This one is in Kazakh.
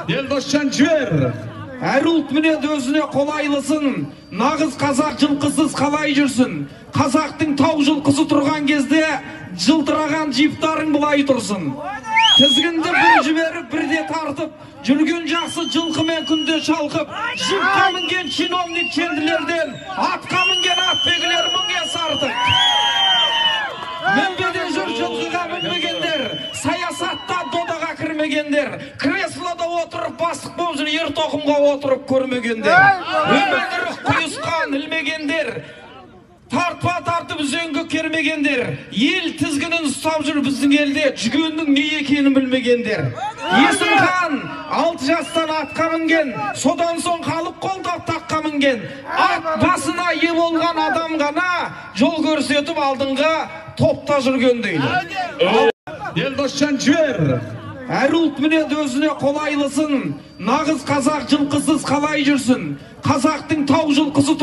Елдосжан жібер. Әр ұлт мінеді өзіне қолайлысын, нағыз қазақ жылқысыз қалай жүрсін. Қазақтың тау жылқысы тұрған кезде жылтыраған жиптарың бұлай тұрсын. Тізгінді бір жіберіп, бірде тартып, жүрген жақсы жылқымен күнде шалқып, жіпқа мінген чиновник ченділерден, атқа мінген атбегілер мыңға сартық. Мінбеде жүр жылқыға мінбегендер, саясатта додаға кірмегендер, креслода отырып бастық болып жүр, ер тоқымға отырып көрмегендер, өмірі құйысқан ілмегендер, тартпа тартып үзеңгі кермегендер, ел тізгінін ұстап жүр біздің елде, жүгеннің не екенін білмегендер. Есім хан 6 жастан атқа мінген, содан соң халық қолдап таққа мінген, ат басына ие болған адам ғана жол көрсетіп алдыңға топта жүрген дейді. Елдосжан жібер. Әр ұлт мінеді өзіне қолайлысын, нағыз қазақ жылқысыз қалай жүрсін. Қазақтың тау жылқысы